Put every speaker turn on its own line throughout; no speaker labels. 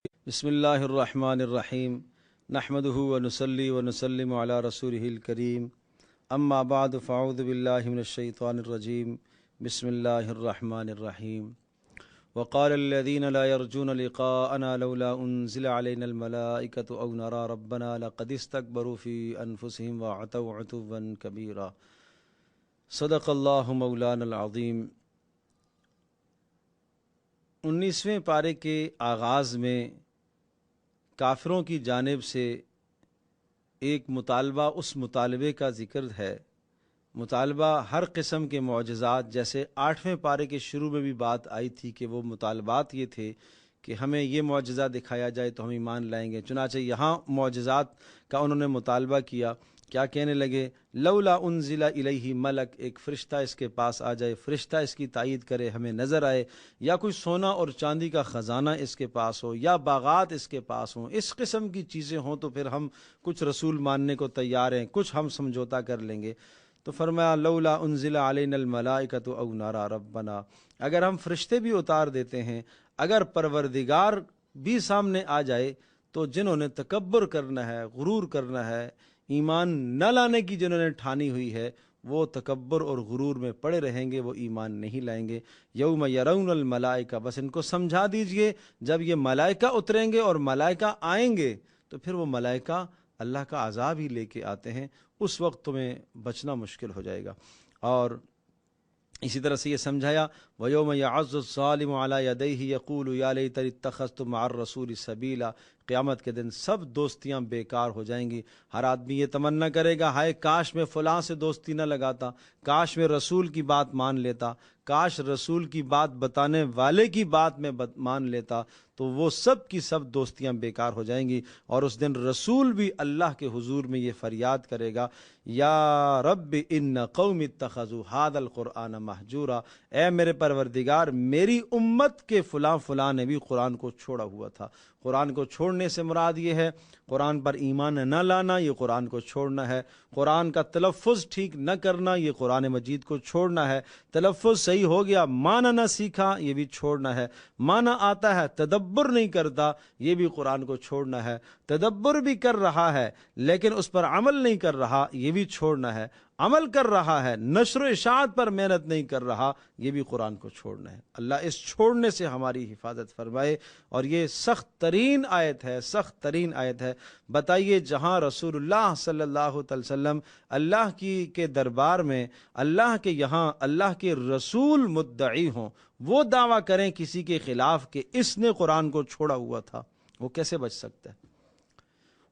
بسم اللہ الرحمن الرحیم نحمدہ ونصلی ونسلم علی رسولہ الکریم اما بعد فاعوذ باللہ من الشیطان الرجیم بسم اللہ الرحمن الرحیم وقال الذین لا يرجون لقاءنا لولا انزل علینا الملائکۃ او نرى ربنا لقد استکبروا فی انفسهم وعتوا عتوا کبیرا صدق اللہ مولانا العظیم۔ 19ویں پارے کے آغاز میں کافروں کی جانب سے ایک مطالبہ، اس مطالبے کا ذکر ہے۔ مطالبہ ہر قسم کے معجزات، جیسے 8ویں پارے کے شروع میں بھی بات آئی تھی کہ وہ مطالبات یہ تھے کہ ہمیں یہ معجزہ دکھایا جائے تو ہم ایمان لائیں گے۔ چنانچہ یہاں معجزات کا انہوں نے مطالبہ کیا۔ کیا کہنے لگے؟ لولا انزل الیہ ملک، ایک فرشتہ اس کے پاس آ جائے، فرشتہ اس کی تائید کرے، ہمیں نظر آئے، یا کوئی سونا اور چاندی کا خزانہ اس کے پاس ہو، یا باغات اس کے پاس ہوں، اس قسم کی چیزیں ہوں تو پھر ہم کچھ رسول ماننے کو تیار ہیں، کچھ ہم سمجھوتا کر لیں گے۔ تو فرمایا لولا انزل علینا الملائکۃ او نرى ربنا، اگر ہم فرشتے بھی اتار دیتے ہیں، اگر پروردگار بھی سامنے آ جائے، تو جنہوں نے تکبر کرنا ہے، غرور کرنا ہے، ایمان نہ لانے کی جنہوں نے ٹھانی ہوئی ہے، وہ تکبر اور غرور میں پڑے رہیں گے، وہ ایمان نہیں لائیں گے۔ یوم یرون الملائکہ، بس ان کو سمجھا دیجئے جب یہ ملائکہ اتریں گے اور ملائکہ آئیں گے تو پھر وہ ملائکہ اللہ کا عذاب ہی لے کے آتے ہیں، اس وقت تمہیں بچنا مشکل ہو جائے گا۔ اور اسی طرح سے یہ سمجھایا وَيَوْمَ يَعَضُّ الظَّالِمُ عَلَى يَدَيْهِ يَقُولُ يَا لَيْتَنِي اتَّخَذْتُ مَعَ الرَّسُولِ سَبِيلًا، قیامت کے دن سب دوستیاں بیکار ہو جائیں گی۔ ہر آدمی یہ تمنا کرے گا، ہائے کاش میں فلاں سے دوستی نہ لگاتا، کاش میں رسول کی بات مان لیتا، کاش رسول کی بات بتانے والے کی بات میں مان لیتا، تو وہ سب کی سب دوستیاں بیکار ہو جائیں گی۔ اور اس دن رسول بھی اللہ کے حضور میں یہ فریاد کرے گا، یا رب ان قوم اتخذوا ھذا القرآن مہجورا، اے میرے پروردگار میری امت کے فلاں فلاں نے بھی قرآن کو چھوڑا ہوا تھا۔ قرآن کو چھوڑنے سے مراد یہ ہے قرآن پر ایمان نہ لانا، یہ قرآن کو چھوڑنا ہے۔ قرآن کا تلفظ ٹھیک نہ کرنا، یہ قرآن مجید کو چھوڑنا ہے۔ تلفظ صحیح ہو گیا، معنی نہ سیکھا، یہ بھی چھوڑنا ہے۔ معنی آتا ہے، تدبر نہیں کرتا، یہ بھی قرآن کو چھوڑنا ہے۔ تدبر بھی کر رہا ہے لیکن اس پر عمل نہیں کر رہا، یہ بھی چھوڑنا ہے۔ عمل کر رہا ہے، نشر و اشاعت پر محنت نہیں کر رہا، یہ بھی قرآن کو چھوڑنا ہے۔ اللہ اس چھوڑنے سے ہماری حفاظت فرمائے۔ اور یہ سخت ترین آیت ہے، سخت ترین آیت ہے۔ بتائیے جہاں رسول اللہ صلی اللہ علیہ وسلم اللہ کے دربار میں، اللہ کے یہاں اللہ کے رسول مدعی ہوں، وہ دعویٰ کریں کسی کے خلاف کہ اس نے قرآن کو چھوڑا ہوا تھا، وہ کیسے بچ سکتا ہے؟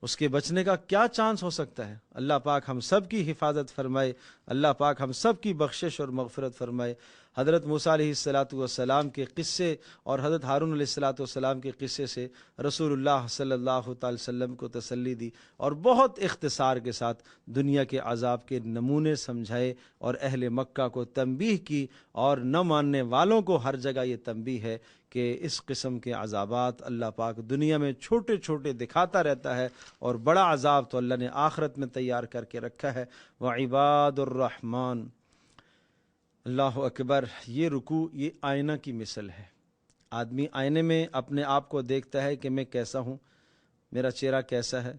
اس کے بچنے کا کیا چانس ہو سکتا ہے؟ اللہ پاک ہم سب کی حفاظت فرمائے، اللہ پاک ہم سب کی بخشش اور مغفرت فرمائے۔ حضرت موسیٰ علیہ السلام کے قصے اور حضرت ہارون علیہ السلام کے قصے سے رسول اللہ صلی اللہ تعالی وسلم کو تسلی دی، اور بہت اختصار کے ساتھ دنیا کے عذاب کے نمونے سمجھائے، اور اہل مکہ کو تنبیہ کی، اور نہ ماننے والوں کو ہر جگہ یہ تنبیہ ہے کہ اس قسم کے عذابات اللہ پاک دنیا میں چھوٹے چھوٹے دکھاتا رہتا ہے، اور بڑا عذاب تو اللہ نے آخرت میں تیار کر کے رکھا ہے۔ وعباد الرحمن، اللہ اکبر، یہ رکوع یہ آئینہ کی مثل ہے۔ آدمی آئینے میں اپنے آپ کو دیکھتا ہے کہ میں کیسا ہوں، میرا چہرہ کیسا ہے،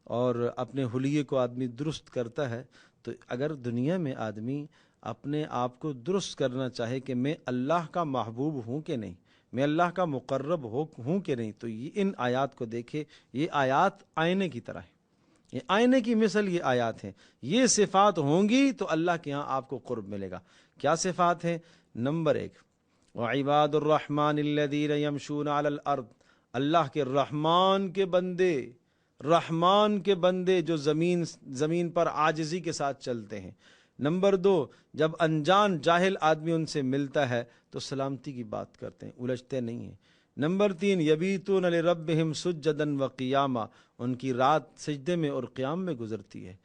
اور اپنے حلیے کو آدمی درست کرتا ہے۔ تو اگر دنیا میں آدمی اپنے آپ کو درست کرنا چاہے کہ میں اللہ کا محبوب ہوں کہ نہیں، میں اللہ کا مقرب ہوں کہ نہیں، تو یہ ان آیات کو دیکھے، یہ آیات آئینے کی طرح ہیں، یہ آئینے کی مثل یہ آیات ہیں۔ یہ صفات ہوں گی تو اللہ کے ہاں آپ کو قرب ملے گا۔ کیا صفات ہیں؟ نمبر 1، وعباد الرحمن الذین یمشون علی الارض، اللہ کے رحمان کے بندے، رحمان کے بندے جو زمین پر عاجزی کے ساتھ چلتے ہیں۔ نمبر 2، جب انجان جاہل آدمی ان سے ملتا ہے تو سلامتی کی بات کرتے ہیں، الجھتے نہیں ہیں۔ نمبر 3، یبیتون لربہم سجدا وقیاما، ان کی رات سجدے میں اور قیام میں گزرتی ہے۔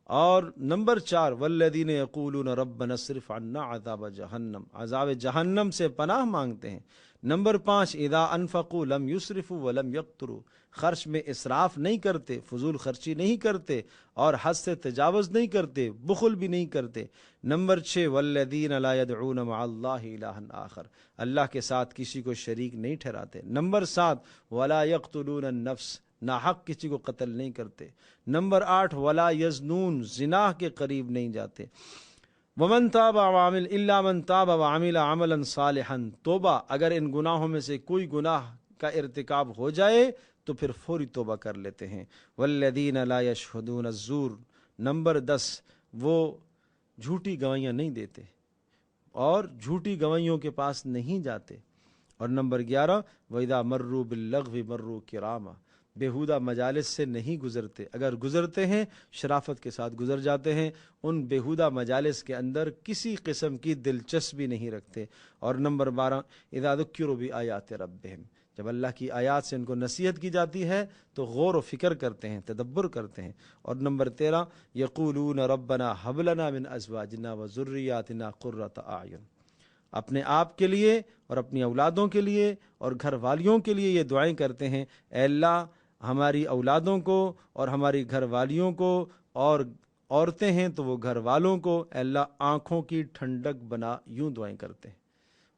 اور نمبر 4، والذین یقولون ربنا اصرف عنا عذاب جہنم، عذاب جہنم سے پناہ مانگتے ہیں۔ نمبر 5 اذا انفقوا لم یسرفوا ولم یقتروا، خرچ میں اسراف نہیں کرتے، فضول خرچی نہیں کرتے، اور حد سے تجاوز نہیں کرتے، بخل بھی نہیں کرتے۔ نمبر 6 والذین لا يدعون مع اللہ الہا آخر، اللہ کے ساتھ کسی کو شریک نہیں ٹھہراتے۔ نمبر 7 ولا یقتلون النفس، ناحق کسی کو قتل نہیں کرتے۔ نمبر 8 ولا یزنون، زنا کے قریب نہیں جاتے۔ ومن تاب وعمل الا من تاب وعمل عملا صالحا، توبہ اگر ان گناہوں میں سے کوئی گناہ کا ارتکاب ہو جائے تو پھر فوری توبہ کر لیتے ہیں۔ والذین لا یشہدون الزور، نمبر 10 وہ جھوٹی گواہیاں نہیں دیتے اور جھوٹی گواہیوں کے پاس نہیں جاتے۔ اور نمبر 11 وَإِذَا مَرُّوا بِاللَّغْوِ مَرُّوا كِرَامًا، بیہودہ مجالس سے نہیں گزرتے، اگر گزرتے ہیں شرافت کے ساتھ گزر جاتے ہیں، ان بیہودہ مجالس کے اندر کسی قسم کی دلچسپی نہیں رکھتے۔ اور نمبر 12 اذا ذکروا بآیات ربہم، جب اللہ کی آیات سے ان کو نصیحت کی جاتی ہے تو غور و فکر کرتے ہیں، تدبر کرتے ہیں۔ اور نمبر 13 یقولون ربنا ھب لنا من ازواجنا وذریاتنا قرۃ اعین، اپنے آپ کے لیے اور اپنی اولادوں کے لیے اور گھر والیوں کے لیے یہ دعائیں کرتے ہیں، اے اللہ ہماری اولادوں کو اور ہماری گھر والیوں کو، اور عورتیں ہیں تو وہ گھر والوں کو اے اللہ آنکھوں کی ٹھنڈک بنا، یوں دعائیں کرتے ہیں۔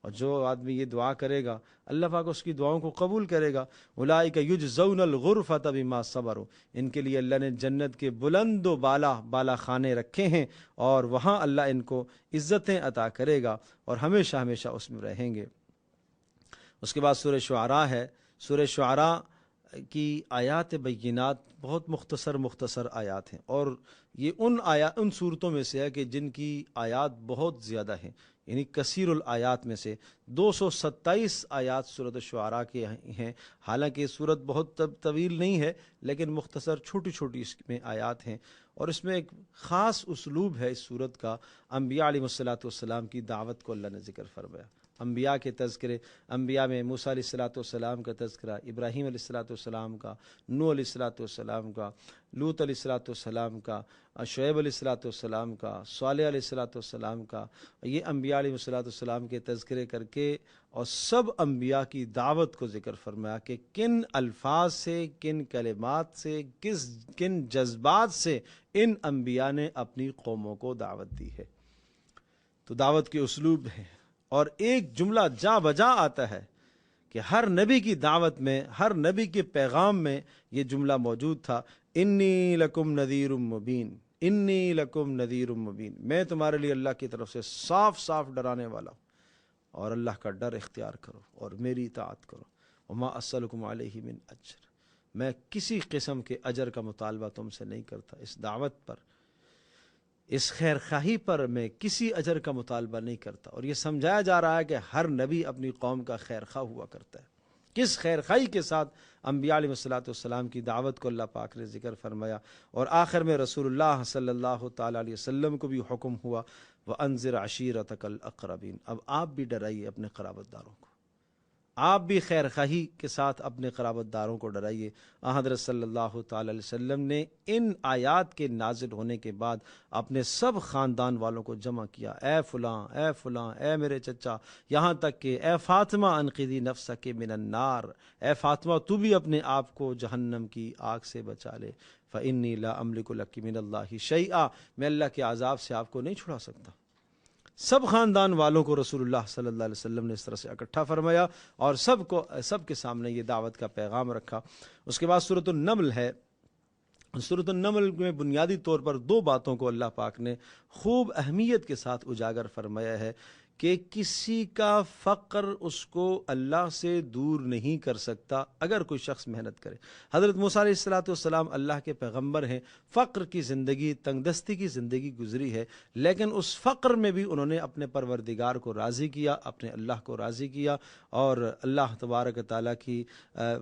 اور جو آدمی یہ دعا کرے گا اللہ پاک اس کی دعاؤں کو قبول کرے گا۔ اولئک یجزون الغرفۃ بما صبروا، ان کے لیے اللہ نے جنت کے بلند و بالا خانے رکھے ہیں، اور وہاں اللہ ان کو عزتیں عطا کرے گا اور ہمیشہ ہمیشہ اس میں رہیں گے۔ اس کے بعد سورہ شعراء ہے۔ سورہ شعراء کی آیات بینات بہت مختصر آیات ہیں، اور یہ ان صورتوں میں سے ہے کہ جن کی آیات بہت زیادہ ہیں، یعنی کثیر الآیات میں سے 227 آیات سورۃ الشعراء کے ہیں۔ حالانکہ صورت بہت طویل نہیں ہے لیکن مختصر چھوٹی چھوٹی اس میں آیات ہیں، اور اس میں ایک خاص اسلوب ہے اس صورت کا۔ انبیاء علیہ الصلوۃ والسلام کی دعوت کو اللہ نے ذکر فرمایا، انبیاء کے تذکرے، انبیاء میں موسیٰ علیہ الصلوۃ والسلام کا تذکرہ، ابراہیم علیہ الصلوۃ والسلام کا، نوح علیہ الصلوۃ والسلام کا، لوط علیہ الصلوۃ والسلام کا، شعیب علیہ الصلوۃ والسلام کا، صالح علیہ الصلوۃ والسلام کا، یہ انبیاء علیہ الصلوۃ والسلام کے تذکرے کر کے اور سب انبیاء کی دعوت کو ذکر فرمایا کہ کن الفاظ سے، کن کلمات سے، کن جذبات سے ان انبیاء نے اپنی قوموں کو دعوت دی ہے۔ تو دعوت کے اسلوب ہے، اور ایک جملہ جا بجا آتا ہے کہ ہر نبی کی دعوت میں، ہر نبی کے پیغام میں یہ جملہ موجود تھا، انی لکم نذیر مبین، انی لکم نذیر مبین، میں تمہارے لیے اللہ کی طرف سے صاف صاف ڈرانے والا ہوں، اور اللہ کا ڈر اختیار کرو اور میری اطاعت کرو۔ وما اسألکم علیہ من اجر، میں کسی قسم کے اجر کا مطالبہ تم سے نہیں کرتا، اس دعوت پر، اس خیر خواہی پر میں کسی اجر کا مطالبہ نہیں کرتا۔ اور یہ سمجھایا جا رہا ہے کہ ہر نبی اپنی قوم کا خیر خواہ ہوا کرتا ہے۔ کس خیر خواہی کے ساتھ انبیاء علیہ الصلوۃ والسلام کی دعوت کو اللہ پاک نے ذکر فرمایا، اور آخر میں رسول اللہ صلی اللہ تعالی علیہ وسلم کو بھی حکم ہوا وَأَنذِرْ عَشِيرَتَكَ الْأَقْرَبِينَ، اب آپ بھی ڈرائیے اپنے قرابت داروں کو، آپ بھی خیر خواہی کے ساتھ اپنے قرابت داروں کو ڈرائیے۔ حضرت صلی اللہ تعالی علیہ وسلم نے ان آیات کے نازل ہونے کے بعد اپنے سب خاندان والوں کو جمع کیا، اے فلاں، اے فلاں، اے میرے چچا، یہاں تک کہ اے فاطمہ انقذی نفسک من النار، اے فاطمہ تو بھی اپنے آپ کو جہنم کی آگ سے بچا لے، فإنی لا املک لک من اللہ شیئا، میں اللہ کے عذاب سے آپ کو نہیں چھڑا سکتا۔ سب خاندان والوں کو رسول اللہ صلی اللہ علیہ وسلم نے اس طرح سے اکٹھا فرمایا اور سب کے سامنے یہ دعوت کا پیغام رکھا۔ اس کے بعد سورۃ النمل ہے۔ سورۃ النمل میں بنیادی طور پر 2 باتوں کو اللہ پاک نے خوب اہمیت کے ساتھ اجاگر فرمایا ہے کہ کسی کا فقر اس کو اللہ سے دور نہیں کر سکتا اگر کوئی شخص محنت کرے۔ حضرت موسیٰ علیہ الصلوۃ والسلام اللہ کے پیغمبر ہیں، فقر کی زندگی، تنگ دستی کی زندگی گزری ہے، لیکن اس فقر میں بھی انہوں نے اپنے پروردگار کو راضی کیا، اپنے اللہ کو راضی کیا، اور اللہ تبارک و تعالیٰ کی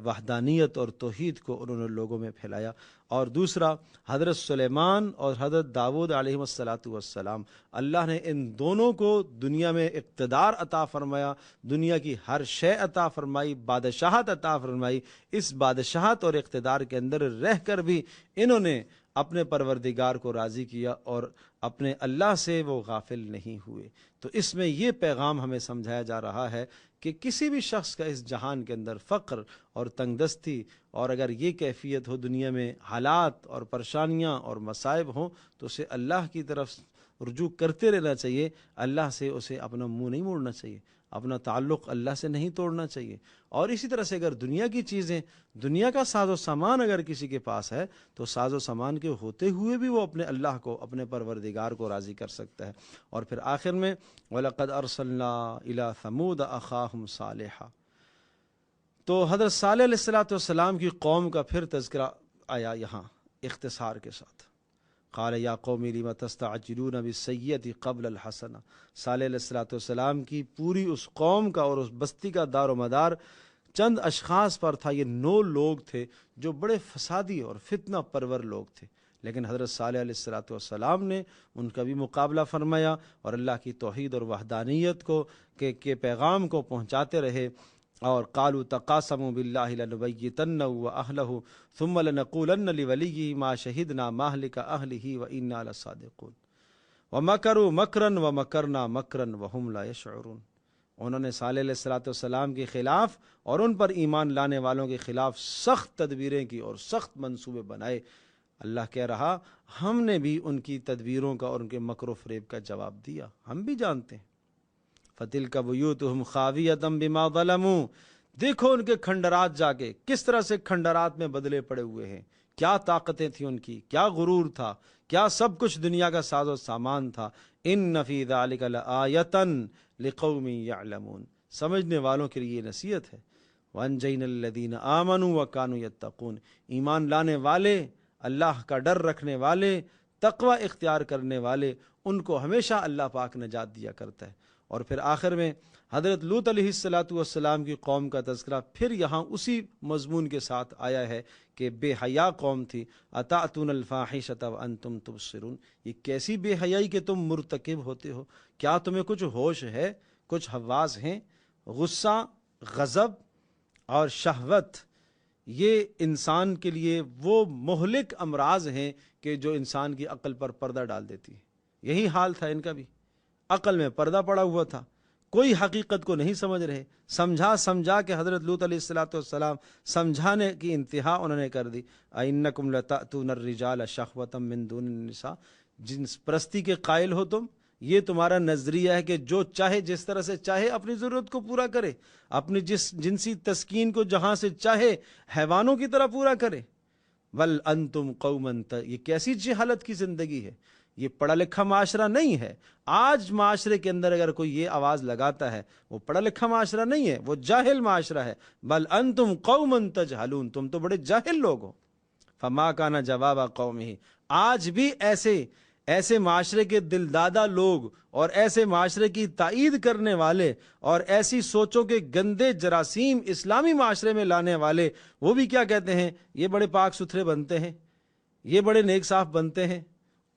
وحدانیت اور توحید کو انہوں نے لوگوں میں پھیلایا۔ اور دوسرا، حضرت سلیمان اور حضرت داؤد علیہ الصلوۃ والسلام، اللہ نے ان دونوں کو دنیا میں اقتدار عطا فرمایا، دنیا کی ہر شے عطا فرمائی، بادشاہت عطا فرمائی۔ اس بادشاہت اور اقتدار کے اندر رہ کر بھی انہوں نے اپنے پروردگار کو راضی کیا اور اپنے اللہ سے وہ غافل نہیں ہوئے۔ تو اس میں یہ پیغام ہمیں سمجھایا جا رہا ہے کہ کسی بھی شخص کا اس جہان کے اندر فقر اور تنگ دستی اور اگر یہ کیفیت ہو دنیا میں، حالات اور پریشانیاں اور مصائب ہوں، تو اسے اللہ کی طرف رجوع کرتے رہنا چاہیے، اللہ سے اسے اپنا منہ نہیں موڑنا چاہیے، اپنا تعلق اللہ سے نہیں توڑنا چاہیے۔ اور اسی طرح سے اگر دنیا کی چیزیں، دنیا کا ساز و سامان اگر کسی کے پاس ہے تو ساز و سامان کے ہوتے ہوئے بھی وہ اپنے اللہ کو، اپنے پروردگار کو راضی کر سکتا ہے۔ اور پھر آخر میں وَلَقَدْ أَرْسَلْنَا إِلَىٰ ثَمُودَ أَخَاهُمْ صَالِحًا، تو حضرت صالح علیہ السلام کی قوم کا پھر تذکرہ آیا یہاں اختصار کے ساتھ۔ قال یا قوم لم تستعجلون بالسیئۃ قبل الحسنہ، صالح علیہ السلام کی پوری اس قوم کا اور اس بستی کا دار و مدار چند اشخاص پر تھا۔ یہ 9 لوگ تھے جو بڑے فسادی اور فتنہ پرور لوگ تھے، لیکن حضرت صالح علیہ السلام نے ان کا بھی مقابلہ فرمایا اور اللہ کی توحید اور وحدانیت کو کے پیغام کو پہنچاتے رہے۔ اور قالوا تقاسموا باللہ لنبیتنہ واہلہ ثم لنقولن لولیہ ما شہدنا مہلک اہلہ وانا لصادقون ومکروا مکرا ومکرنا مکرا وہم لا یشعرون۔ انہوں نے صالح علیہ السلام کے خلاف اور ان پر ایمان لانے والوں کے خلاف سخت تدبیریں کی اور سخت منصوبے بنائے۔ اللہ کہہ رہا ہم نے بھی ان کی تدبیروں کا اور ان کے مکر و فریب کا جواب دیا، ہم بھی جانتے ہیں۔ فَتِلْكَ بُيُوتُهُمْ خَاوِيَةً بِمَا ظَلَمُوا، دیکھو ان کے کھنڈرات جا کے کس طرح سے کھنڈرات میں بدلے پڑے ہوئے ہیں، کیا طاقتیں تھیں ان کی، کیا غرور تھا، کیا سب کچھ دنیا کا ساز و سامان تھا۔ إِنَّ فِي ذَلِكَ لَآيَةً لِقَوْمٍ يَعْلَمُونَ، سمجھنے والوں کے لیے یہ نصیحت ہے۔ وَأَنجَيْنَا الَّذِينَ آمَنُوا وَكَانُوا يَتَّقُونَ، ایمان لانے والے، اللہ کا ڈر رکھنے والے، تقوی اختیار کرنے والے، ان کو ہمیشہ اللہ پاک نجات دیا کرتا ہے۔ اور پھر آخر میں حضرت لوط علیہ السلام کی قوم کا تذکرہ پھر یہاں اسی مضمون کے ساتھ آیا ہے کہ بے حیا قوم تھی۔ اتأتون الفاحشۃ وانتم تبصرون، یہ کیسی بے حیائی کہ تم مرتکب ہوتے ہو، کیا تمہیں کچھ ہوش ہے، کچھ حواس ہیں؟ غصہ، غضب اور شہوت یہ انسان کے لیے وہ مہلک امراض ہیں کہ جو انسان کی عقل پر پردہ ڈال دیتی ہے۔ یہی حال تھا ان کا بھی، عقل میں پردہ پڑا ہوا تھا، کوئی حقیقت کو نہیں سمجھ رہے، سمجھا کہ حضرت لوط علیہ السلام سمجھانے کی انتہا انہوں نے کر دی۔ اِنَّکُمْ لَتَأْتُونَ الرِّجَالَ شَهْوَةً مِّن دُونِ النِّسَاءِ، جنس پرستی کے قائل ہو تم، یہ تمہارا نظریہ ہے کہ جو چاہے جس طرح سے چاہے اپنی ضرورت کو پورا کرے، اپنی جس جنسی تسکین کو جہاں سے چاہے حیوانوں کی طرح پورا کرے۔ بل انتم قوم، یہ کیسی جہالت کی زندگی ہے، یہ پڑھا لکھا معاشرہ نہیں ہے۔ آج معاشرے کے اندر اگر کوئی یہ آواز لگاتا ہے وہ پڑھا لکھا معاشرہ نہیں ہے، وہ جاہل معاشرہ ہے۔ بل انتم قوم تجہلون، تم تو بڑے جاہل لوگ ہو۔ فما کان جواب قومہ، آج بھی ایسے معاشرے کے دلدادہ لوگ اور ایسے معاشرے کی تائید کرنے والے اور ایسی سوچوں کے گندے جراثیم اسلامی معاشرے میں لانے والے، وہ بھی کیا کہتے ہیں، یہ بڑے پاک ستھرے بنتے ہیں، یہ بڑے نیک صاف بنتے ہیں۔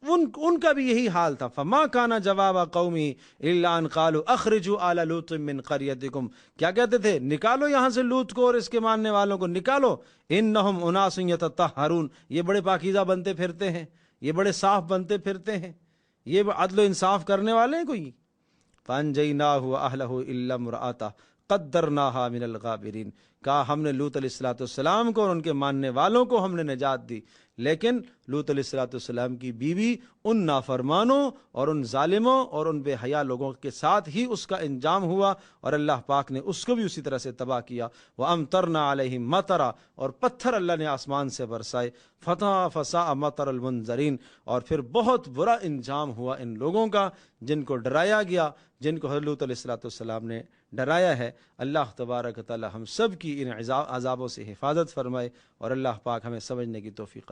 ان کا بھی یہی حال تھا۔ فما کان جواب قومی الا ان قالوا اخرجوا آل لوط من قریتکم، کیا کہتے تھے، نکالو یہاں سے لوط کو اور اس کے ماننے والوں کو نکالو، انہم اناس یتطہرون، یہ بڑے پاکیزہ بنتے پھرتے ہیں، یہ بڑے صاف بنتے پھرتے ہیں، یہ عدل و انصاف کرنے والے ہیں کوئی۔ فانجیناہ واہلہ الا امرأتہ قدرناہا من الغابرین، کہا ہم نے لوط علیہ السلام کو اور ان کے ماننے والوں کو ہم نے نجات دی، لیکن لوط علیہ السلام کی بیوی ان نافرمانوں اور ان ظالموں اور ان بے حیا لوگوں کے ساتھ ہی اس کا انجام ہوا، اور اللہ پاک نے اس کو بھی اسی طرح سے تباہ کیا۔ وَأَمْطَرْنَا عَلَيْهِمْ مَطَرًا، اور پتھر اللہ نے آسمان سے برسائے، فَسَاءَ مَطَرَ الْمُنذَرِينَ، اور پھر بہت برا انجام ہوا ان لوگوں کا جن کو ڈرایا گیا، جن کو حضرت لوط علیہ السلام نے ڈرایا ہے۔ اللہ تبارک و تعالی ہم سب کی ان عذابوں سے حفاظت فرمائے، اور اللہ پاک ہمیں سمجھنے کی توفیق